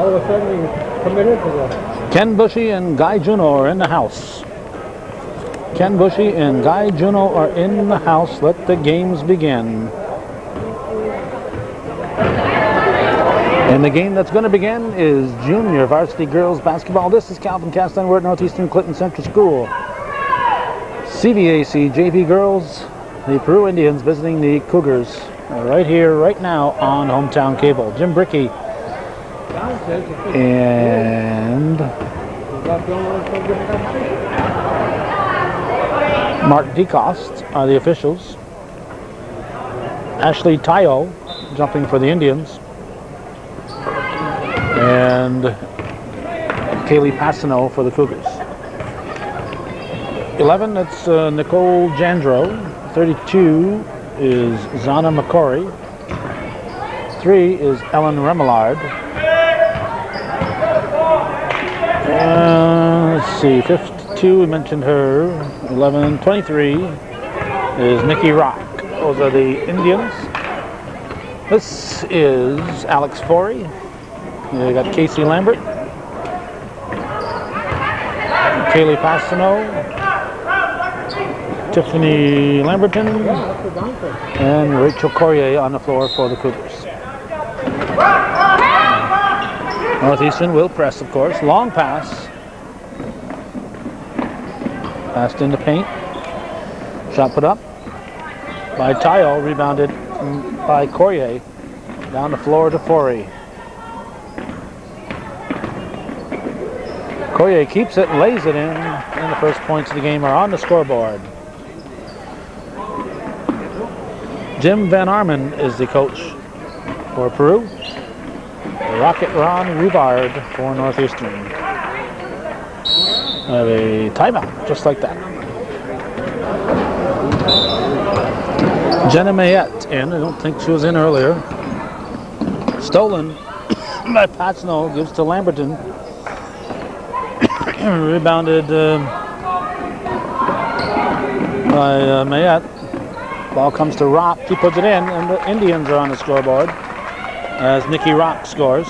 all of a sudden you committed to that. Ken Bushy and Guy Juno are in the house. Ken Bushy and Guy Juno are in the house. Let the games begin. And the game that's going to begin is junior varsity girls basketball. This is Calvin Castine. We're at Northeastern Clinton Central School. CVAC JV girls, the Peru Indians visiting the Cougars right here, right now on Hometown Cable. Jim Brickey and Mark DeCoste are the officials. Ashley Tayo jumping for the Indians. And Kaylee Passano for the Cougars. 11, it's Nicole Jandro. 32 is Zana McCory. 3 is Ellen Remillard. Let's see, 52, we mentioned her. 11, 23 is Nikki Rock. Those are the Indians. This is Alex Forey. We got Casey Lambert, Kaylee Passano, Tiffany Lamberton, and Rachel Corrier on the floor for the Cougars. Northeastern will press, of course. Long pass. Passed in the paint. Shot put up by Tayo, rebounded by Corrier. Down the floor to Forey. Corrier keeps it and lays it in, and the first points of the game are on the scoreboard. Jim Van Armen is the coach for Peru. Rocket Ron Rivard for Northeastern. Have a timeout, just like that. Jenna Mayette in. I don't think she was in earlier. Stolen by Patsno, gives to Lamberton. Rebounded by Mayette. Ball comes to Rock. He puts it in, and the Indians are on the scoreboard as Nikki Rock scores.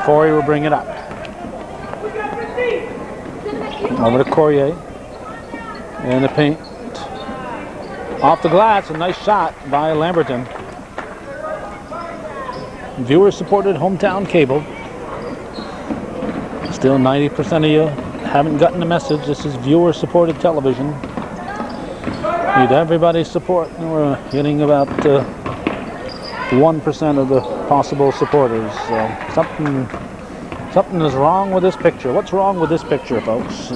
Forey will bring it up. Over to Corrier. In the paint. Off the glass, a nice shot by Lamberton. Viewer-supported Hometown Cable. Still 90% of you haven't gotten the message. This is viewer-supported television. Need everybody's support. And we're getting about 1% of the possible supporters. So something is wrong with this picture. What's wrong with this picture, folks?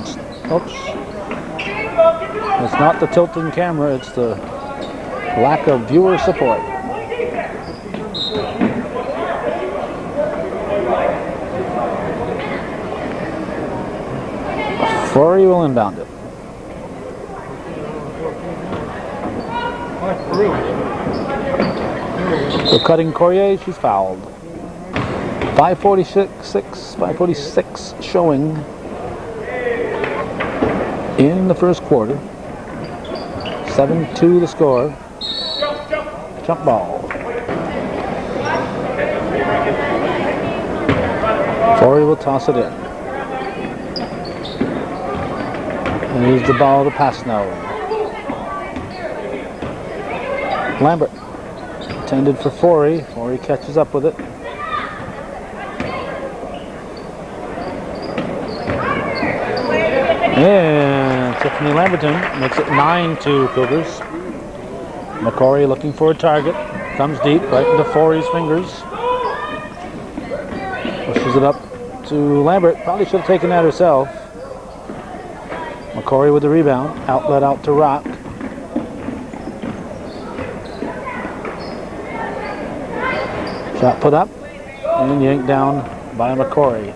It's not the tilting camera. It's the lack of viewer support. Forey will inbound it. So cutting Corrier, she's fouled. 5:46 showing in the first quarter. 7-2 the score. Jump ball. Forey will toss it in. And here's the ball to Passano. Lambert intended for Forey. Forey catches up with it. And Tiffany Lamberton makes it 9-2 Cougars. McCory looking for a target. Comes deep right into Forey's fingers. Pushes it up to Lambert. Probably should have taken that herself. McCory with the rebound. Outlet out to Rock. Shot put up and yanked down by McCory.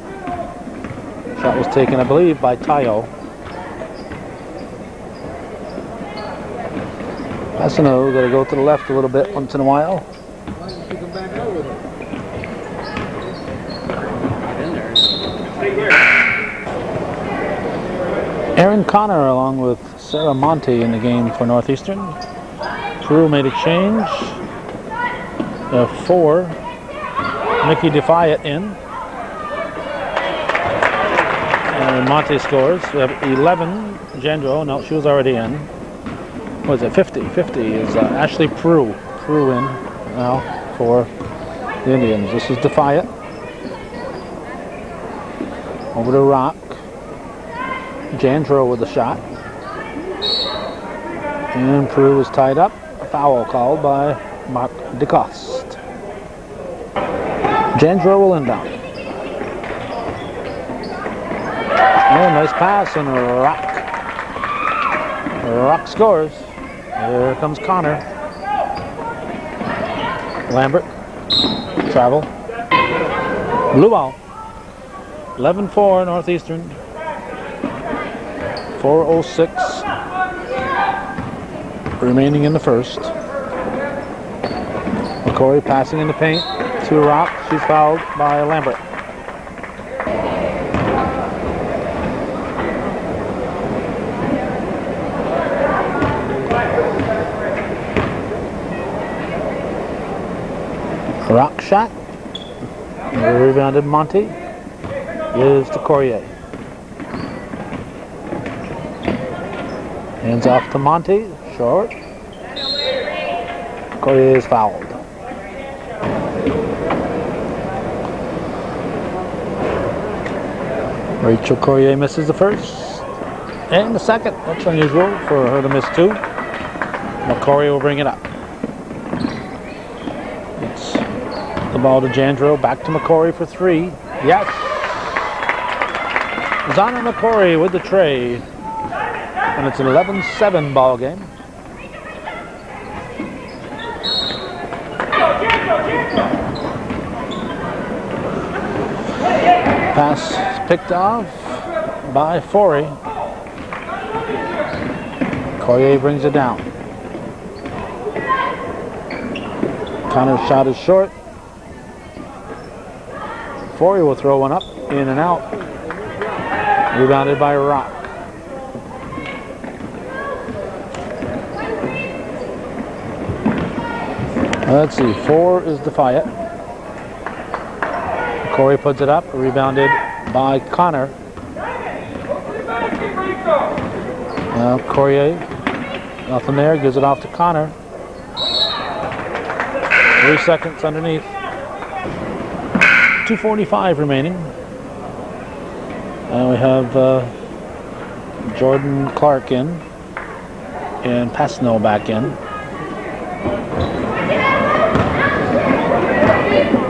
Shot was taken, I believe, by Tayo. Passano got to go to the left a little bit once in a while. Aaron Connor along with Sarah Monte in the game for Northeastern. Peru made a change. 4. Nikki Defiant in. And Monte scores. We have 11. Jandro, no, she was already in. What is it? 50. 50 is Ashley Peru. Peru in now for the Indians. This is Defiant. Over to Rock. Jandro with the shot. And Peru is tied up. A foul called by Mark DeCoste. Jandro will inbound. Oh, nice pass, and Rock scores. Here comes Connor. Lambert. Travel. Blue ball. 11-4 Northeastern. 4:06 remaining in the first. McCoy passing in the paint to Rock. She's fouled by Lambert. Rock shot. Rebounded Monty. Gives to Corrier. Hands off to Monty. Short. Corrier is fouled. Rachel Corrier misses the first and the second. That's unusual for her to miss two. McCory will bring it up. It's the ball to Jandro. Back to McCory for three. Yes. Zana McCory with the tray. And it's an 11-7 ball game. Pass picked off by Forey. Corrier brings it down. Connor's shot is short. Forey will throw one up, in and out. Rebounded by Rock. Let's see, 4 is Defiant. Corey puts it up, rebounded by Connor. Now Corrier, nothing there, gives it off to Connor. 3 seconds underneath. 2:45 remaining. And we have Jordan Clark in and Pasno back in.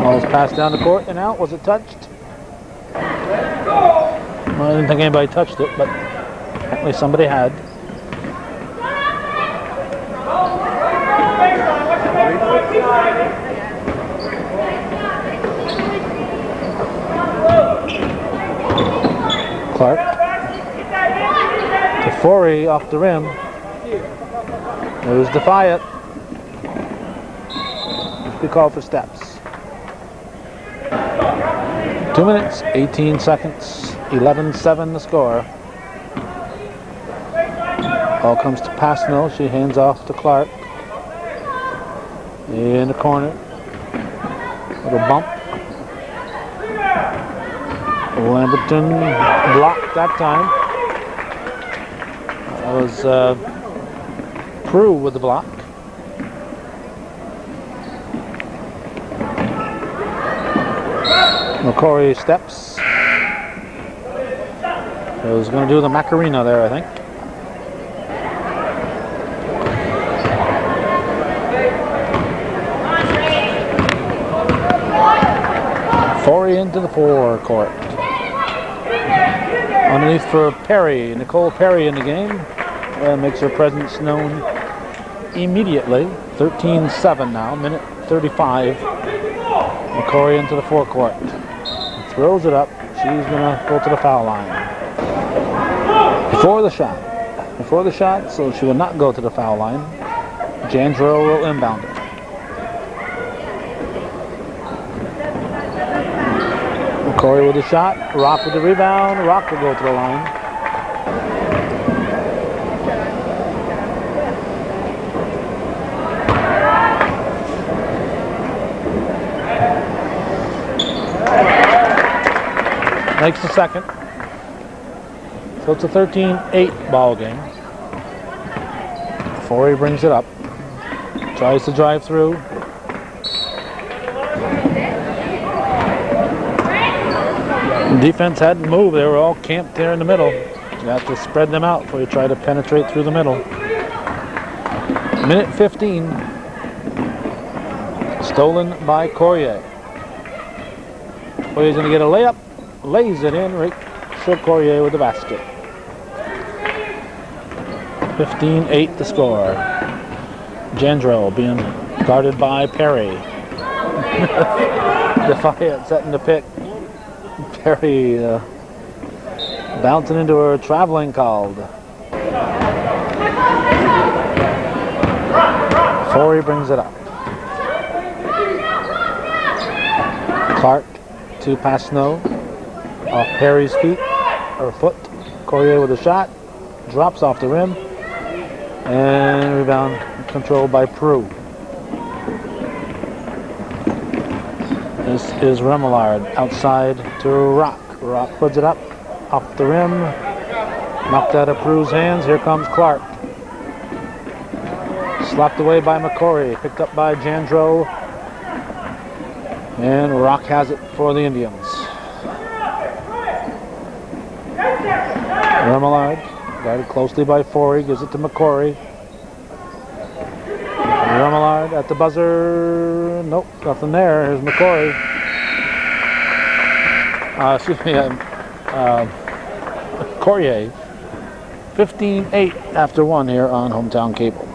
Ball's passed down the court and out. Was it touched? Well, I didn't think anybody touched it, but apparently somebody had. Clark. To Forey off the rim. There's Defiant. Good call for steps. 2 minutes, 18 seconds, 11-7 the score. Ball comes to Pasno. She hands off to Clark. In the corner. Little bump. Lamberton blocked that time. That was Peru with the block. McCory steps. He was going to do the Macarena there, I think. Forey into the forecourt. Underneath for Perry. Nicole Perry in the game. Makes her presence known immediately. 13-7 now, minute 35. McCory into the forecourt. Throws it up. She's going to go to the foul line. Before the shot, so she will not go to the foul line. Jandro will inbound it. McCory with the shot. Rock with the rebound. Rock will go to the line. Makes the second. So it's a 13-8 ball game. Forey brings it up. Tries to drive through. Defense hadn't moved. They were all camped there in the middle. You have to spread them out before you try to penetrate through the middle. Minute 15. Stolen by Courier. Courier's going to get a layup. Lays it in. Rachel Courier with the basket. 15-8 the score. Jandro being guarded by Perry. Defiant setting the pick. Perry bouncing into her traveling called. Forey brings it up. Clark to Pasno off Perry's feet or foot. Courier with a shot, drops off the rim, and rebound controlled by Peru. This is Remillard outside to Rock. Rock puts it up off the rim, knocked out of Peru's hands. Here comes Clark. Slapped away by McCory, picked up by Jandro, and Rock has it for the Indians. Remillard, guarded closely by Forey, gives it to McCory. Remillard at the buzzer. Nope, nothing there. Here's McCory. Courier. 15-8 after 1 here on Hometown Cable.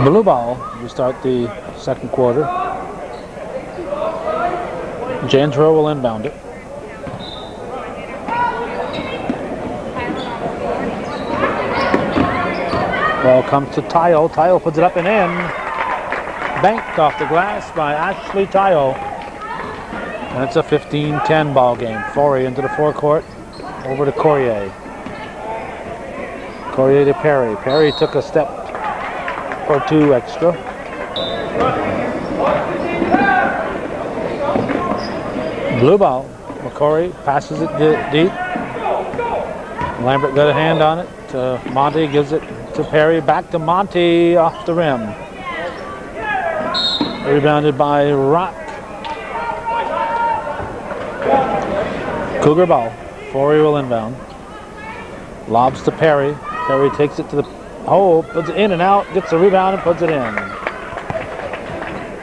Blue ball to start the second quarter. Jandro will inbound it. Ball comes to Tile. Tile puts it up and in. Banked off the glass by Ashley Tile. And it's a 15-10 ball game. Forey into the forecourt. Over to Courier. Courier to Perry. Perry took a step or two extra. Blue ball. McCory passes it deep. Lambert got a hand on it. Monty gives it to Perry. Back to Monty off the rim. Rebounded by Rock. Cougar ball. Forey will inbound. Lobs to Perry. Perry takes it to the hole, puts it in and out, gets the rebound and puts it in.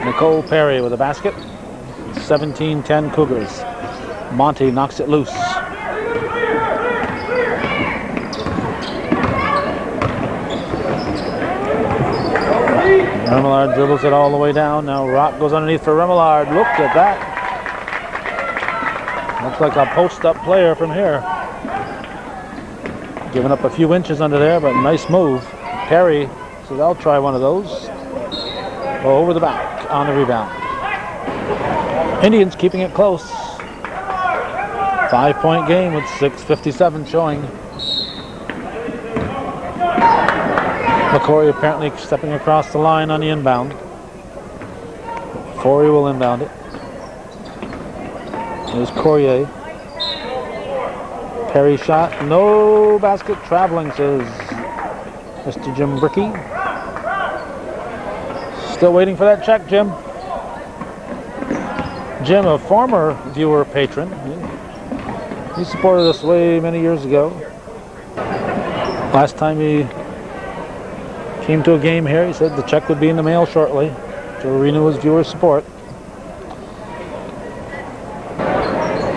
Nicole Perry with a basket. 17-10 Cougars. Monty knocks it loose. Remillard dribbles it all the way down. Now Rock goes underneath for Remillard. Look at that. Looks like a post-up player from here. Giving up a few inches under there, but nice move. Perry says, I'll try one of those. Over the back on the rebound. Indians keeping it close. 5-point game with 6:57 showing. McCory apparently stepping across the line on the inbound. Forey will inbound it. There's Courier. Perry shot, no basket. Traveling, says Mr. Jim Brickey. Still waiting for that check, Jim. Jim, a former viewer patron. He supported us way many years ago. Last time he came to a game here, he said the check would be in the mail shortly to renew his viewer support.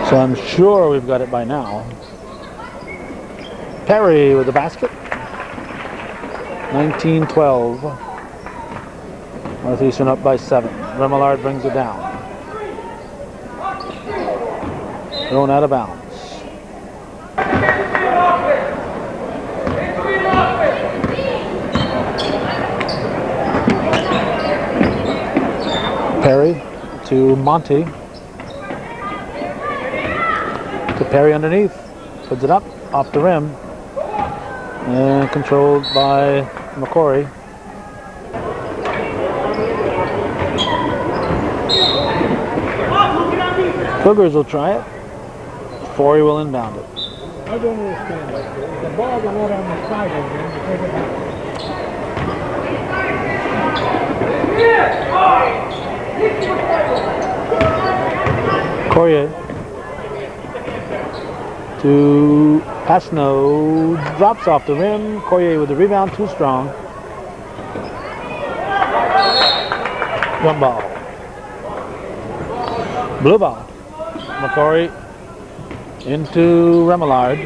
So I'm sure we've got it by now. Perry with the basket. 19-12. Northeastern up by 7. Remillard brings it down. Thrown out of bounds. Perry to Monty. To Perry underneath. Puts it up off the rim. And controlled by McCory. Cougars will try it. Forey will inbound it. I don't understand that. The balls are not on the side of them. Take it back. Courier to Pasno, drops off the rim. Courier with the rebound, too strong. One ball. Blue ball. McCory into Remillard.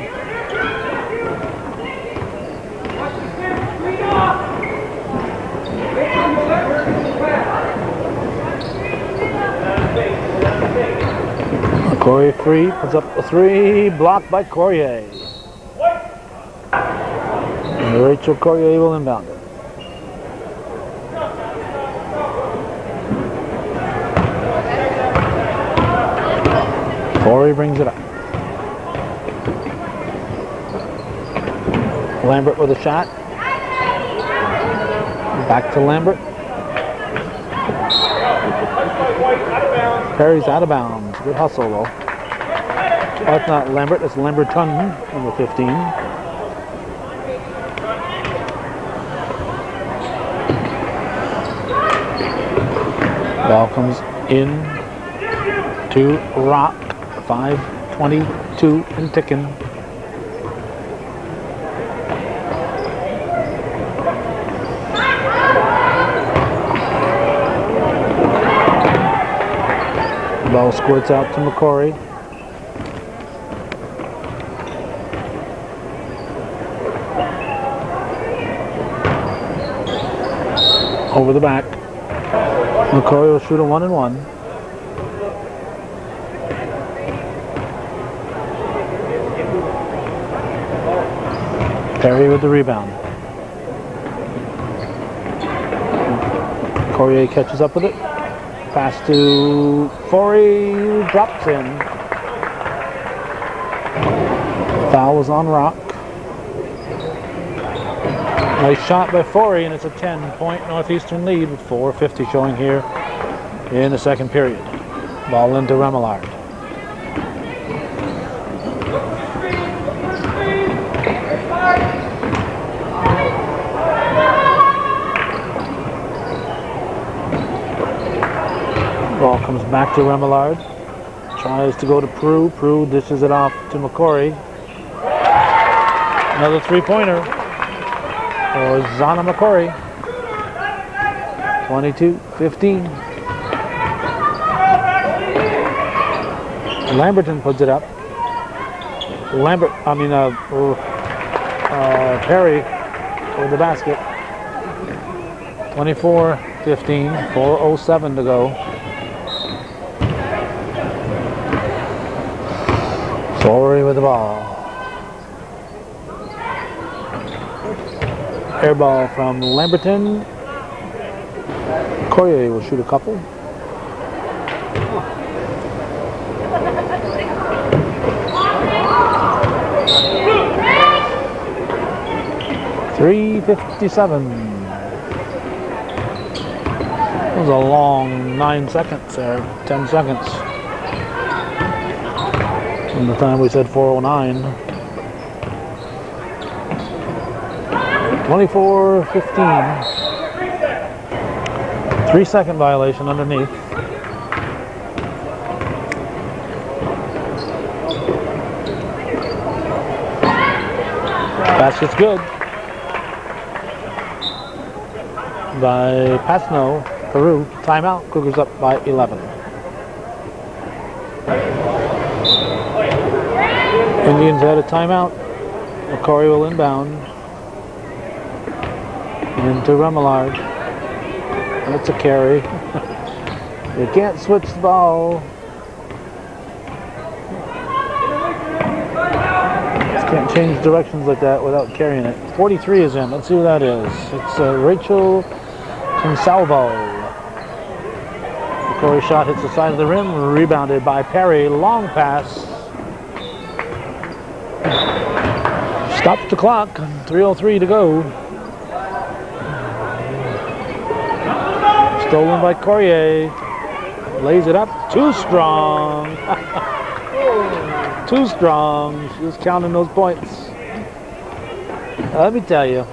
McCory free, puts up a three, blocked by Courier. And Rachel Courier will inbound it. Forey brings it up. Lambert with a shot. Back to Lambert. Perry's out of bounds. Good hustle though. Oh, it's not Lambert, it's Lamberton, number 15. Ball comes in to Rock. 5:22 and ticking. Ball squirts out to McCory. Over the back. McCory will shoot a 1-and-1. Perry with the rebound. Courier catches up with it. Pass to Forey, drops in. Foul was on Rock. Nice shot by Forey, and it's a 10-point Northeastern lead with 4:50 showing here in the second period. Ball into Remillard. Ball comes back to Remillard. Tries to go to Peru. Peru dishes it off to McCory. Another three-pointer for Zana McCory. 22-15. Lamberton puts it up. Perry with the basket. 24-15. 4:07 to go. Forey with the ball. Air ball from Lamberton. Courier will shoot a couple. .357. That was a long 9 seconds there, 10 seconds. From the time we said 4:09. 24-15. 3-second violation underneath. Basket's good. By Pasno, Peru. Timeout. Cougars up by 11. Indians had a timeout. McCory will inbound. Into Remillard. That's a carry. You can't switch the ball. Just can't change directions like that without carrying it. 43 is in. Let's see who that is. It's Rachel Consalvo. McCory shot hits the side of the rim. Rebounded by Perry. Long pass. Stops the clock. 3:03 to go. Stolen by Courier. Lays it up. Too strong. Too strong. She was counting those points. Let me tell you,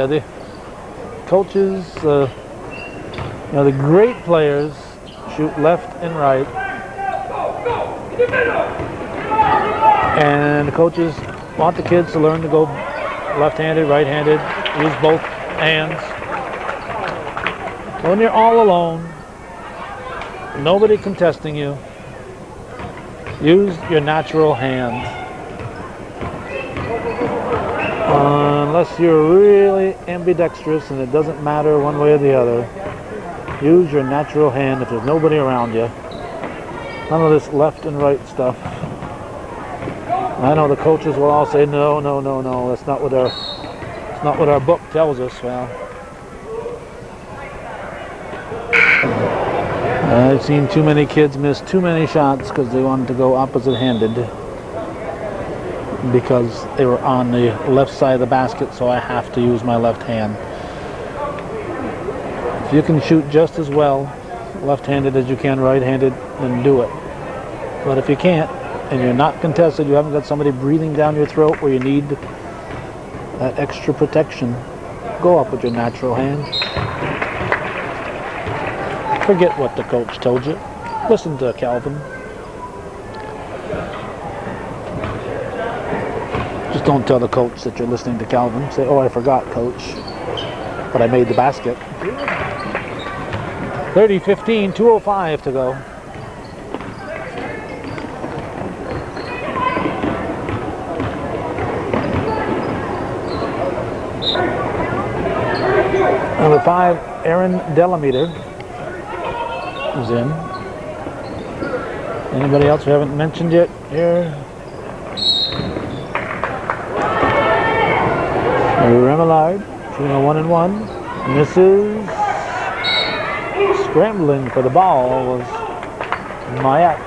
the coaches, the great players shoot left and right, and the coaches want the kids to learn to go left-handed, right-handed, use both hands. When you're all alone, nobody contesting you, use your natural hand. Unless you're really ambidextrous and it doesn't matter one way or the other, use your natural hand if there's nobody around you. None of this left and right stuff. I know the coaches will all say no, that's not what our book tells us. Well, I've seen too many kids miss too many shots because they wanted to go opposite-handed because they were on the left side of the basket, so I have to use my left hand. If you can shoot just as well left-handed as you can right-handed, then do it. But if you can't, and you're not contested, you haven't got somebody breathing down your throat where you need that extra protection, go up with your natural hand. Forget what the coach told you. Listen to Calvin. Just don't tell the coach that you're listening to Calvin. Say, oh, I forgot, coach, but I made the basket. 30-15, 2:05 to go. Number 5, Aaron Delameter is in. Anybody else we haven't mentioned yet here? Remillard, shooting a 1-1. Misses. Scrambling for the ball was Mayat.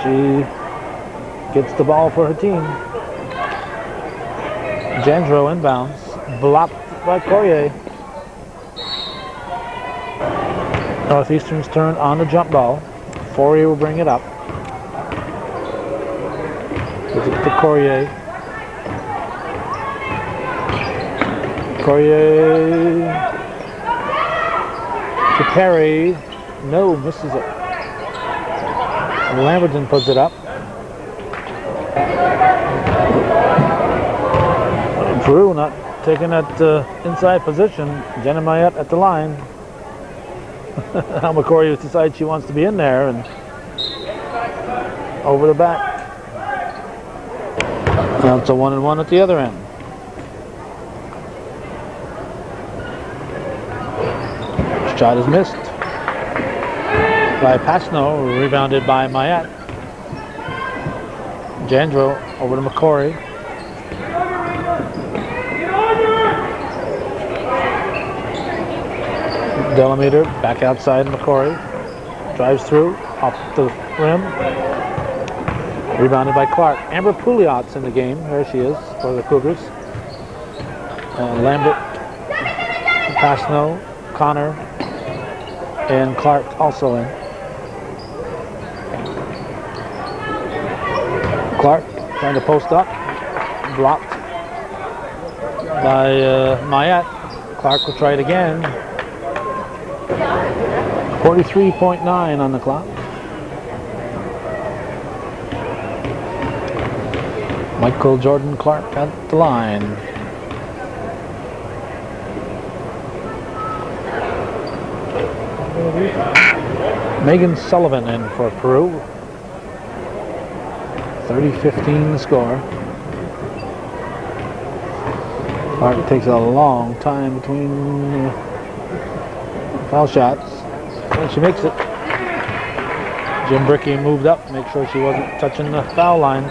She gets the ball for her team. Jandro inbounds. Blocked by Courier. Northeastern's turn on the jump ball. Fourier will bring it up. Gives it to Courier. Courier to Perry. No, misses it. Lamberton puts it up. Peru not taking that inside position. Jenna Mayette at the line. Alma Courier decides she wants to be in there and over the back. Now it's a 1-1 at the other end. Shot is missed by Pasno, rebounded by Mayat. Jandro over to McCory. Delameter back outside McCory. Drives through, off the rim. Rebounded by Clark. Amber Pouliot's in the game. There she is for the Cougars. Lambert, Pasno, Connor, and Clark also in. Clark trying to post up. Blocked by Mayat. Clark will try it again. 43.9 on the clock. Michael Jordan Clark at the line. Megan Sullivan in for Peru. 30-15 the score. Clark takes a long time between foul shots. And she makes it. Jim Bricky moved up to make sure she wasn't touching the foul line.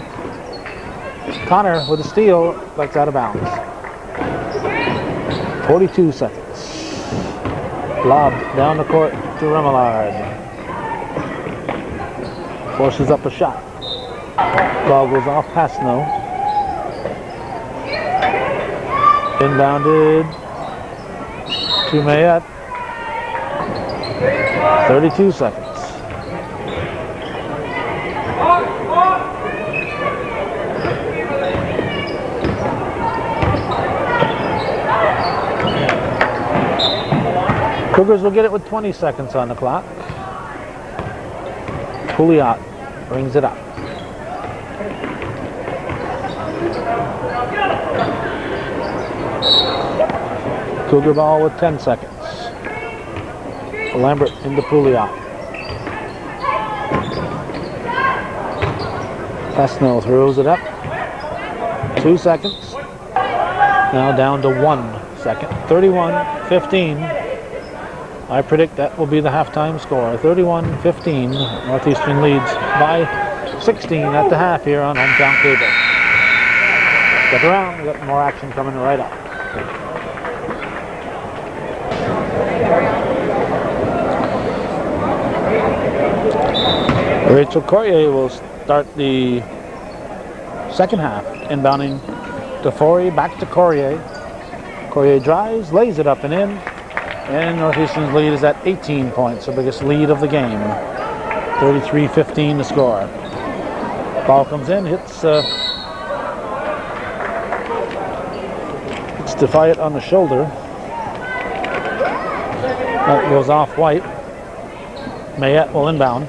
Connor with a steal, but it's out of bounds. 42 seconds. Lobbed down the court to Remillard. Forces up a shot. Ball goes off Pasno. Inbounded to Mayette. 32 seconds. Cougars will get it with 20 seconds on the clock. Pouliot brings it up. Cougar ball with 10 seconds. Lambert into Pouliot. Pasno throws it up. 2 seconds. Now down to 1 second. 31-15. I predict that will be the halftime score. 31-15. Northeastern leads by 16 at the half here on Hometown Cable. Stick around, we got more action coming right up. Rachel Corrier will start the second half, inbounding to Forey, back to Corrier. Corrier drives, lays it up and in, and Northeastern's lead is at 18 points, the biggest lead of the game. 33-15 the score. Ball comes in, hits Defiant on the shoulder. That goes off White. Mayette will inbound.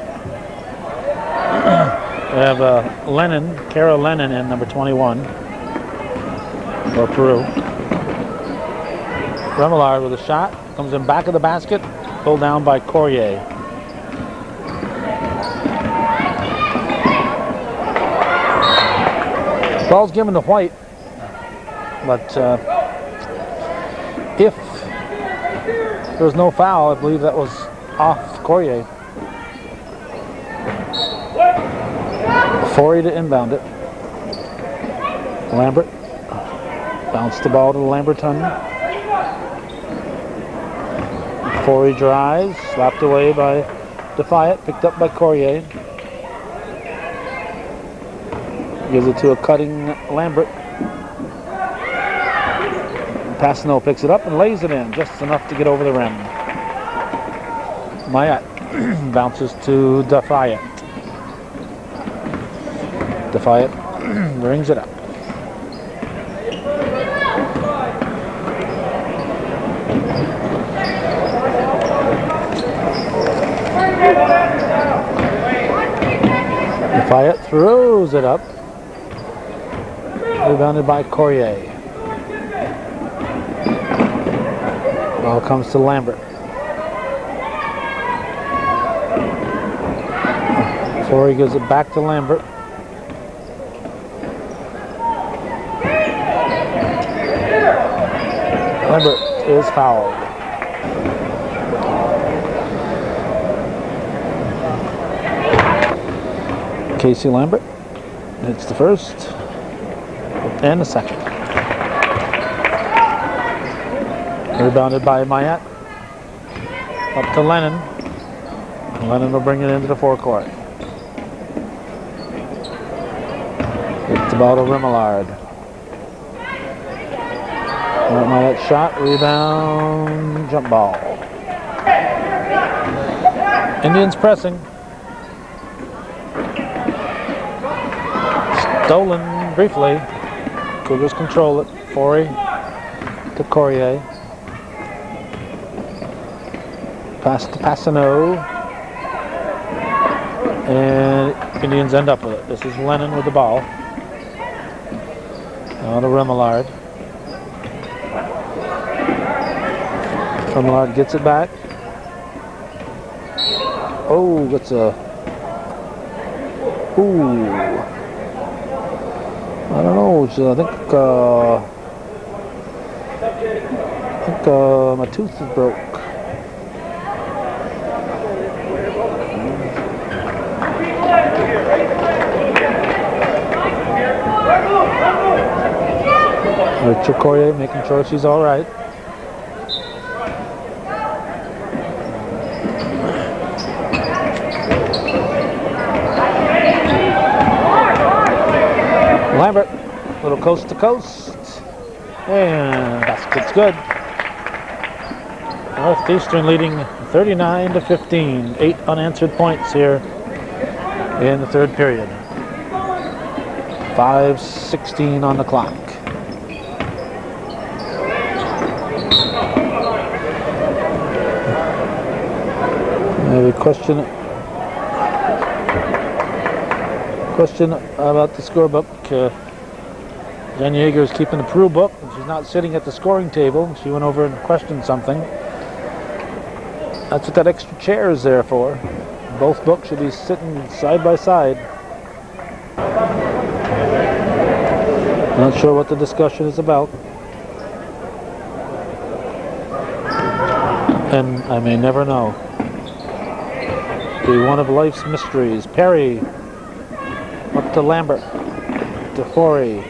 We have Lennon, Kara Lennon in number 21 for Peru. Remillard with a shot, comes in back of the basket, pulled down by Corrier. Ball's given to White, but if there was no foul, I believe that was off Corrier. Forey to inbound it. Lambert bounced the ball to Lamberton. Forey drives, slapped away by Defiant, picked up by Corrier. Gives it to a cutting Lambert. Pasno picks it up and lays it in, just enough to get over the rim. Mayette bounces to Defiant. Defiant brings it up. Defiant throws it up. Rebounded by Corrier. Ball comes to Lambert. Forey gives it back to Lambert. Lambert is fouled. Casey Lambert hits the first and the second. Rebounded by Mayette. Up to Lennon. Lennon will bring it into the forecourt. Hits the ball to Remillard. Mayette shot, rebound, jump ball. Indians pressing. Stolen briefly. Cougars control it. Forey to Corrier. Pass to Passano. And Indians end up with it. This is Lennon with the ball. Now to Remillard. Remillard gets it back. Oh, gets a... Ooh. I don't know. I think my tooth is broke. Rachel Corrier making sure she's all right. Lambert, little coast to coast, and basket's good. Northeastern leading 39-15. 8 unanswered points here in the third period. 5:16 on the clock. The question about the scorebook. Jen Yeager is keeping the Peru book. She's not sitting at the scoring table. She went over and questioned something. That's what that extra chair is there for. Both books should be sitting side by side. Not sure what the discussion is about. And I may never know. Be one of life's mysteries. Perry up to Lambert, to Forey.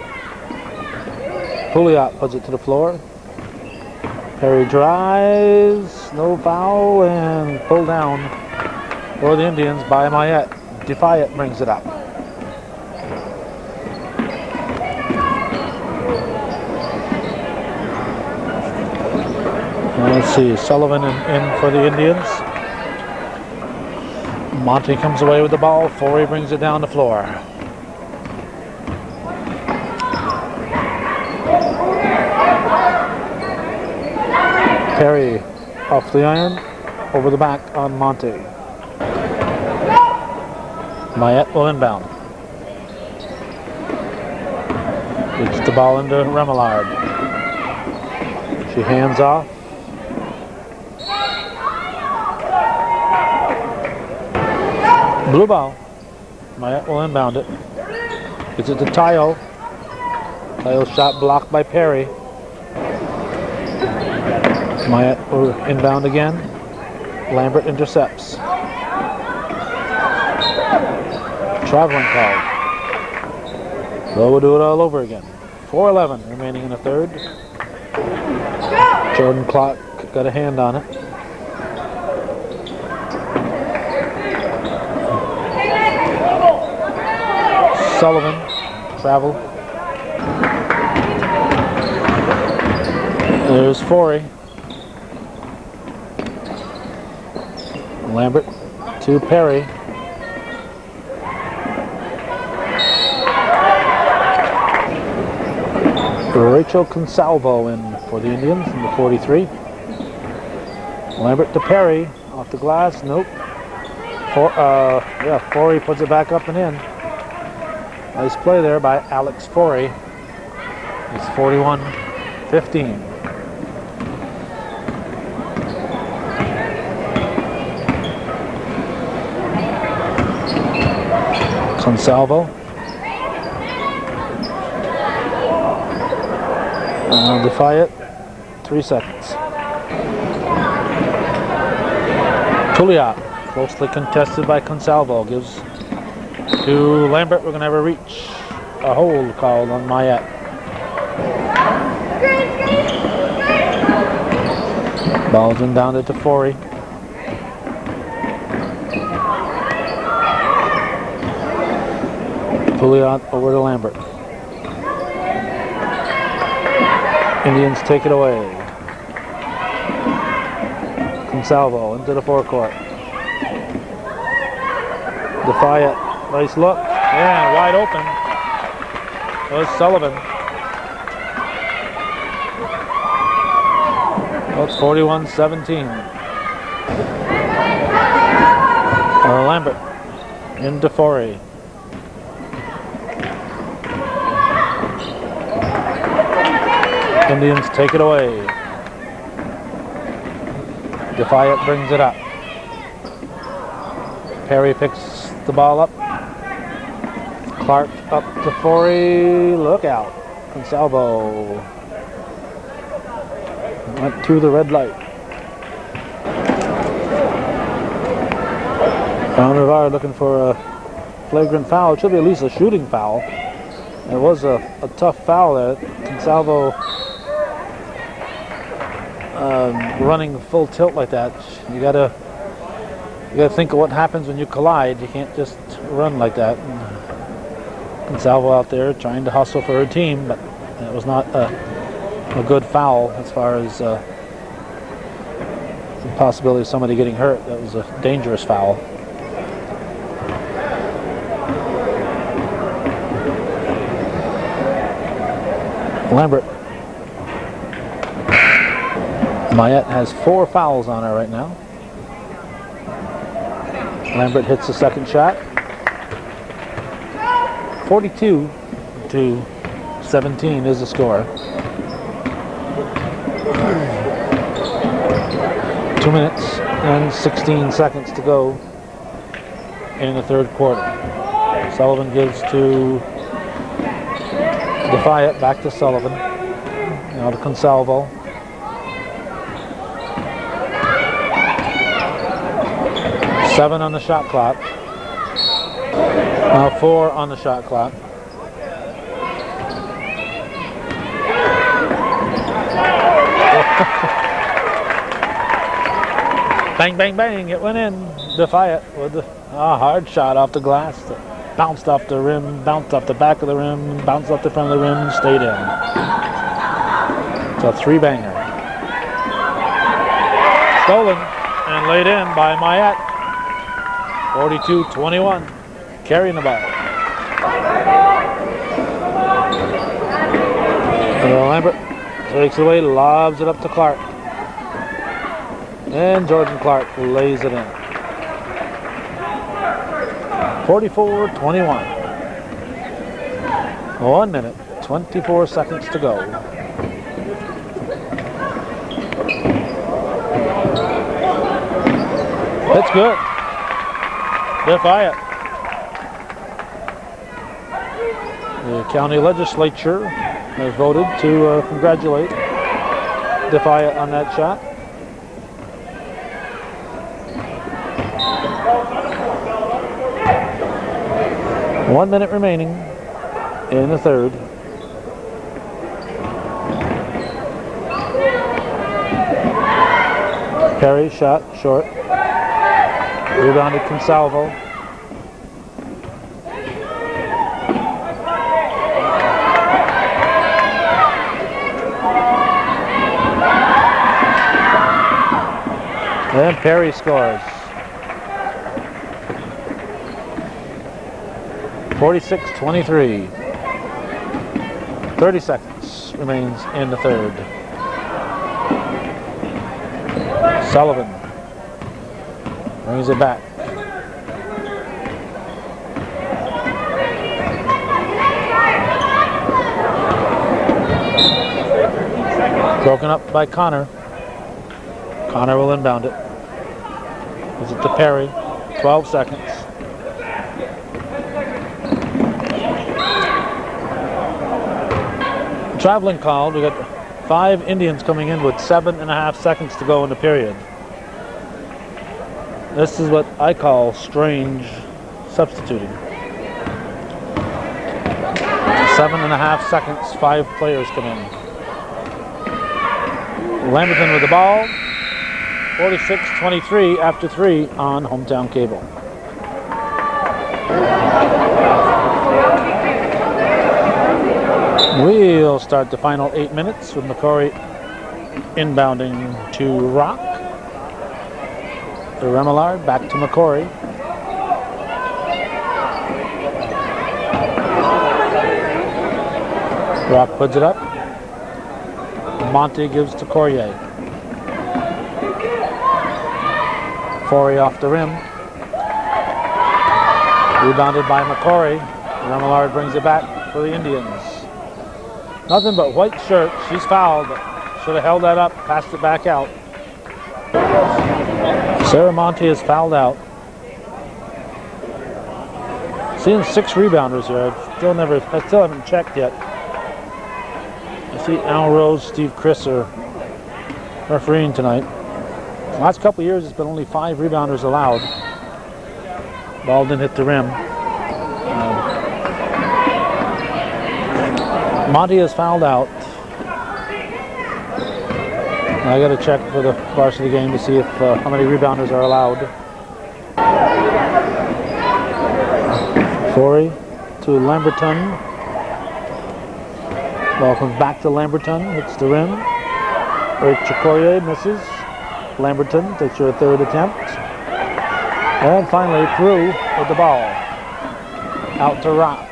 Pouliot puts it to the floor. Perry drives, no foul, and pulled down for the Indians by Mayette. Defiant brings it up. Let's see, Sullivan in for the Indians. Monty comes away with the ball. Forey brings it down the floor. Perry off the iron, over the back on Monty. Mayette will inbound. Gets the ball into Remillard. She hands off. Blue ball. Mayette will inbound it. Gets it to Tayo. Tayo's shot blocked by Perry. Mayette will inbound again. Lambert intercepts. Traveling call. So we'll do it all over again. 4:11 remaining in the third. Jordan Clark got a hand on it. Sullivan, travel. There's Forey. Lambert to Perry. Rachel Consalvo in for the Indians in the 43. Lambert to Perry, off the glass, nope. Forey puts it back up and in. Nice play there by Alex Forey. It's 41-15. Consalvo. Defiant. 3 seconds. Pouliot, closely contested by Consalvo, gives to Lambert. We're going to have a hold called on Mayette. Ball's inbounded to Forey. Pouliot over to Lambert. Indians take it away. Consalvo into the forecourt. Defiant. Nice look. Yeah, wide open. There's Sullivan. Well, it's 41-17. Lambert into Forey. Indians take it away. Defiant brings it up. Perry picks the ball up. Clark up to Forey. Look out. Consalvo went through the red light. Ron Rivard looking for a flagrant foul. It should be at least a shooting foul. It was a tough foul there. Consalvo running full tilt like that. You gotta think of what happens when you collide. You can't just run like that. Consalvo out there trying to hustle for her team, but it was not a good foul as far as The possibility of somebody getting hurt. That was a dangerous foul. Lambert. Mayette has 4 fouls on her right now. Lambert hits the second shot. 42-17 is the score. 2 minutes and 16 seconds to go in the third quarter. Sullivan gives to Defiant, back to Sullivan. Now to Consalvo. Seven on the shot clock. Now 4 on the shot clock. Bang, bang, bang, it went in. Defiant with a hard shot off the glass. Bounced off the rim, bounced off the back of the rim, bounced off the front of the rim, stayed in. It's a 3-banger. Stolen and laid in by Mayette. 42-21, carrying the ball. Lambert takes it away, lobs it up to Clark. And Jordan Clark lays it in. 44-21. 1 minute, 24 seconds to go. That's good. Defiant. The county legislature has voted to congratulate Defiant on that shot. One minute remaining in the third. Perry shot short. Rebounded Consalvo. And Perry scores. 46-23. 30 seconds remains in the third. Sullivan brings it back. Broken up by Connor. Connor will inbound it. Gives it to Perry. 12 seconds. Traveling called. We got 5 Indians coming in with 7.5 seconds to go in the period. This is what I call strange substituting. 7.5 seconds, 5 players come in. Lamberton with the ball. 46-23 after 3 on Hometown Cable. We'll start the final 8 minutes with McCory inbounding to Rock. To Remillard, back to McCory. Rock puts it up. Monte gives to Courier. Forey off the rim. Rebounded by McCory. Remillard brings it back for the Indians. Nothing but white shirt. She's fouled. Should have held that up, passed it back out. Sarah Monte is fouled out. Seeing 6 rebounders here. I still haven't checked yet. I see Al Rose, Steve Chris are refereeing tonight. The last couple of years, it's been only 5 rebounders allowed. Ball didn't hit the rim. Monty is fouled out. I got to check for the varsity game to see if how many rebounders are allowed. Forey to Lamberton. Ball comes back to Lamberton. Hits the rim. Chikoye misses. Lamberton takes her third attempt. And finally, Peru with the ball. Out to Rock.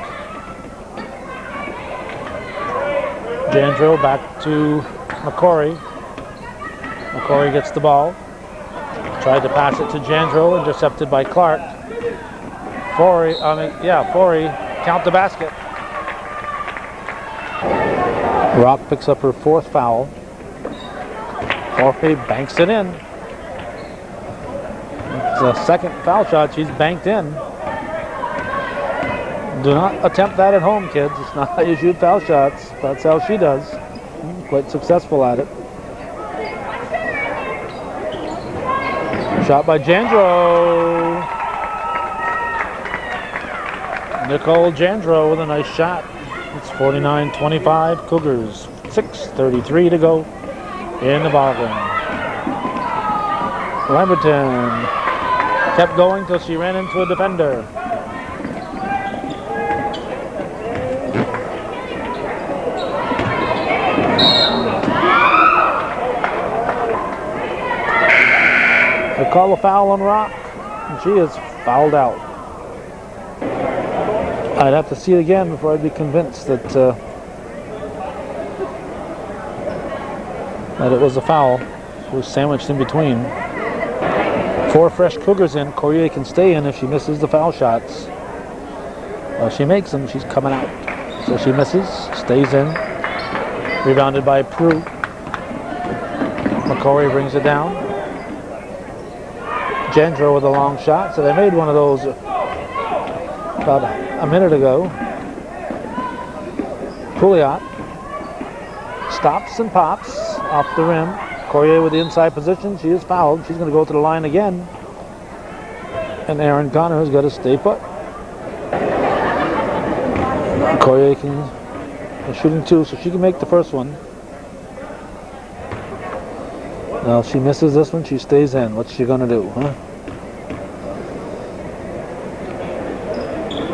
Jandro back to McCory. McCory gets the ball. Tried to pass it to Jandro, intercepted by Clark. Forey, count the basket. Rock picks up her fourth foul. Forey banks it in. It's the second foul shot she's banked in. Do not attempt that at home, kids. It's not how you shoot foul shots. That's how she does. Quite successful at it. Shot by Jandro. Nicole Jandro with a nice shot. It's 49-25 Cougars. 6:33 to go in the ball game. Lamberton kept going till she ran into a defender. They call a foul on Rock, and she is fouled out. I'd have to see it again before I'd be convinced that that it was a foul. It was sandwiched in between. 4 fresh Cougars in. Courier can stay in if she misses the foul shots. Well, she makes them, she's coming out. So she misses, stays in. Rebounded by Peru. McCory brings it down. Jandro with a long shot. So they made one of those about a minute ago. Pouliot stops and pops off the rim. Courier with the inside position. She is fouled. She's going to go to the line again. And Aaron Connor has got to stay put. Courier is shooting 2, so she can make the first one. Now if she misses this one, she stays in. What's she going to do, huh?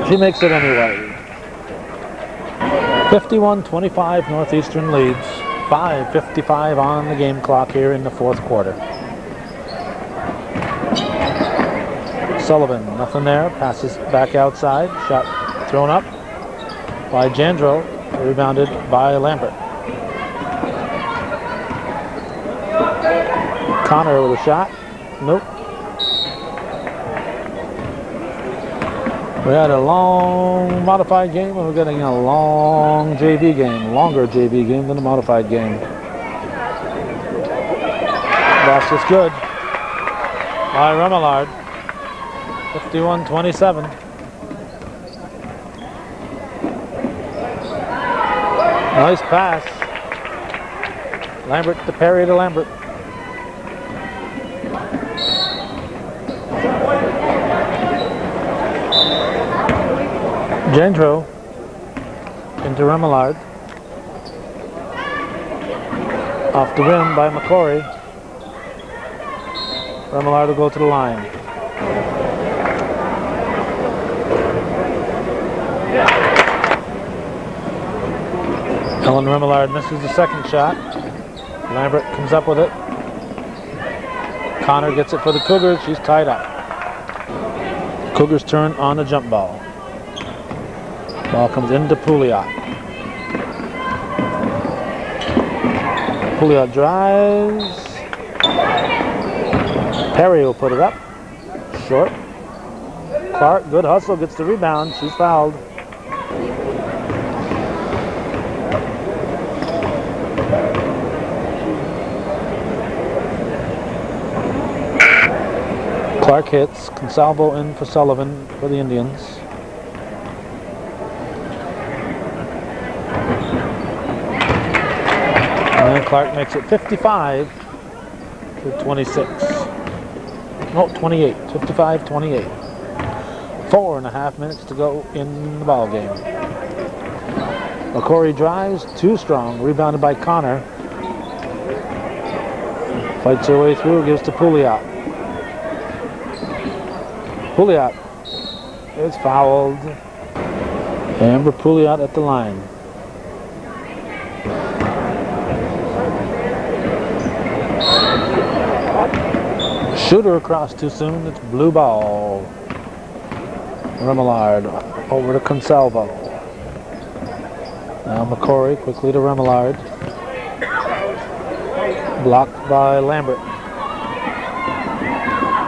She makes it anyway. 51-25 Northeastern leads. 5:55 on the game clock here in the fourth quarter. Sullivan, nothing there. Passes back outside. Shot thrown up by Jandro. Rebounded by Lambert. Connor with a shot. Nope. We had a long modified game, and we're getting a long JV game, longer JV game than a modified game. Basket is good by Remillard. 51-27. Nice pass. Lambert to Perry to Lambert. Jandro into Remillard. Off the rim by McCory. Remillard will go to the line. Ellen Remillard misses the second shot. Lambert comes up with it. Connor gets it for the Cougars. She's tied up. Cougars turn on the jump ball. Ball comes into Pouliot. Pouliot drives. Perry will put it up. Short. Clark, good hustle, gets the rebound. She's fouled. Clark hits. Consalvo in for Sullivan for the Indians. And Clark makes it 55-26. No, 28. 55-28. 4.5 minutes to go in the ball game. McCory drives, too strong. Rebounded by Connor. Fights her way through, gives to Pouliot. Pouliot is fouled. Amber Pouliot at the line. Shooter across too soon. It's blue ball. Remillard over to Consalvo. Now McCory quickly to Remillard. Blocked by Lambert.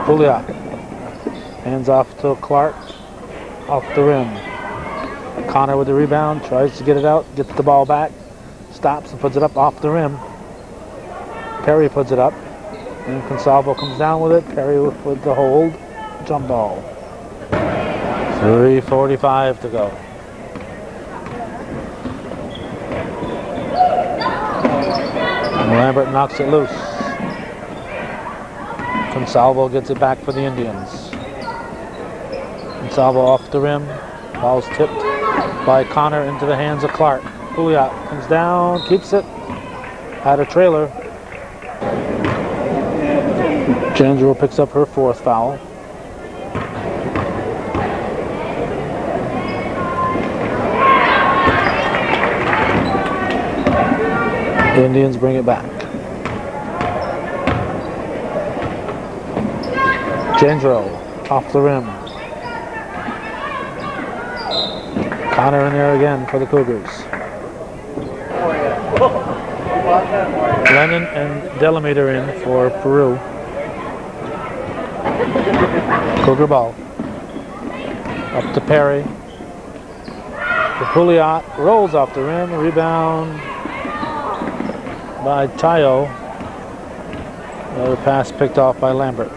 Pouliot. Hands off to Clark. Off the rim. Connor with the rebound. Tries to get it out. Gets the ball back. Stops and puts it up off the rim. Perry puts it up. And Consalvo comes down with it. Perry with the hold. Jump ball. 3:45 to go. And Lambert knocks it loose. Consalvo gets it back for the Indians. Consalvo off the rim. Ball's tipped by Connor into the hands of Clark. Pouliot comes down, keeps it. Had a trailer. Jandro picks up her 4th foul. The Indians bring it back. Jandro off the rim. Connor in there again for the Cougars. Lennon and Delameter in for Peru. Cougar ball. Up to Perry. The Pouliot rolls off the rim. Rebound by Tayo. Another pass picked off by Lambert.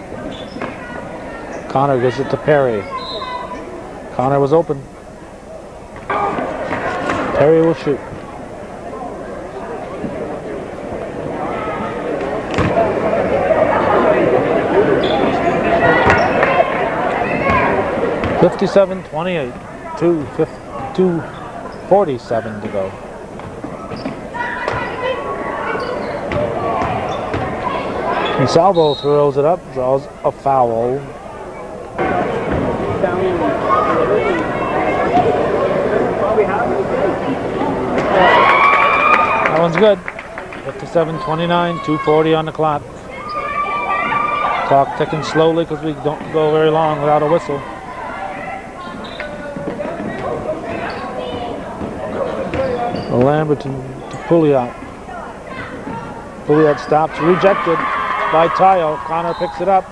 Connor gives it to Perry. Connor was open. Perry will shoot. (57-28). 2:47 to go. Consalvo throws it up, draws a foul. That one's good. 57-29, 2:40 on the clock. Clock ticking slowly because we don't go very long without a whistle. Lambert to Pouliot. Pouliot stops, rejected by Tayo. Connor picks it up.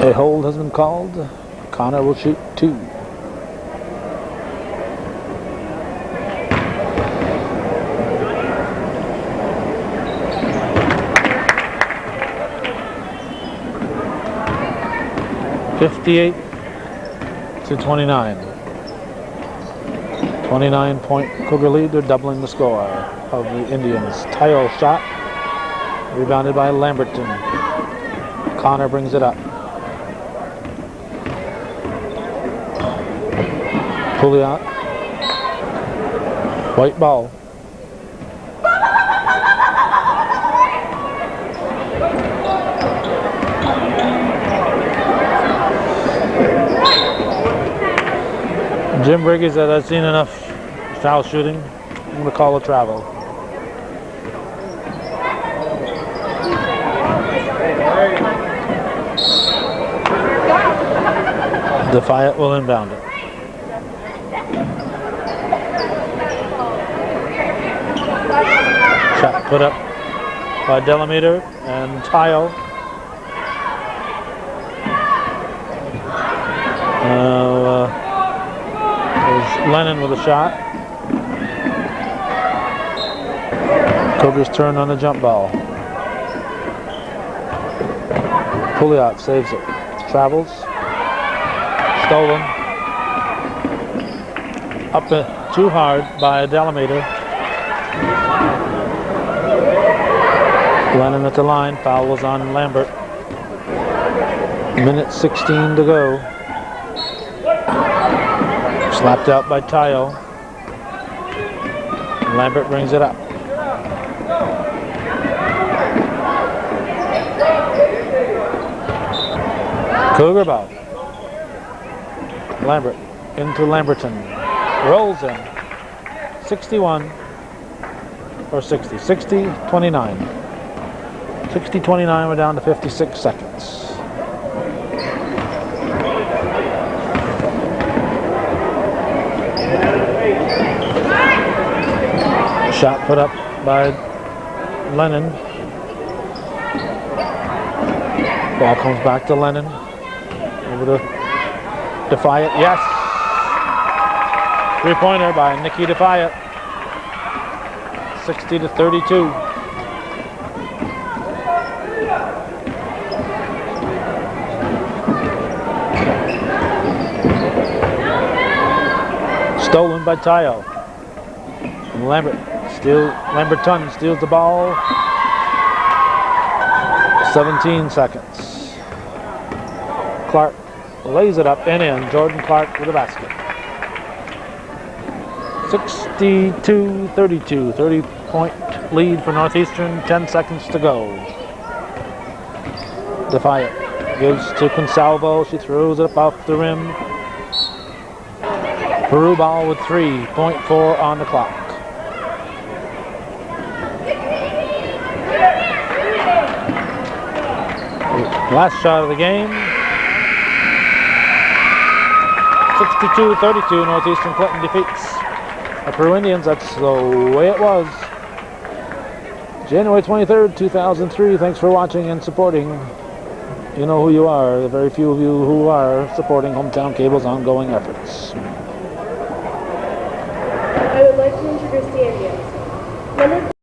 A hold has been called. Connor will shoot 2. (58-29). 29-point Cougar lead. They're doubling the score of the Indians. Tayo shot. Rebounded by Lamberton. Connor brings it up. Pouliot. White ball. Jim Briggy said, "I've seen enough foul shooting. I'm going to call a travel." Defiant will inbound it. Shot put up by Delameter and Tayo. There's Lennon with a shot. Cougars turn on the jump ball. Pouliot saves it. Travels. Stolen. Up too hard by Delameter. Lennon at the line. Foul was on Lambert. Minute 16 to go. Slapped out by Tayo. Lambert brings it up. Cougar ball. Lambert into Lamberton. Rolls in. 61 or 60. 60-29. 60-29, we're down to 56 seconds. Shot put up by Lennon. Ball comes back to Lennon. Over to Defiant. Yes! Three-pointer by Nikki Defiant. 60-32. Stolen by Tayo. Lamberton steals the ball. 17 seconds. Clark lays it up and in. Jordan Clark with a basket. 62-32. 30-point lead for Northeastern. 10 seconds to go. Defiant gives to Consalvo. She throws it up off the rim. Peru ball with 3.4 on the clock. Last shot of the game. 62-32. Northeastern Clinton defeats the Peru Indians. That's the way it was. January 23rd, 2003. Thanks for watching and supporting. You know who you are. The very few of you who are supporting Hometown Cable's ongoing efforts. I would like to introduce the Indians. Number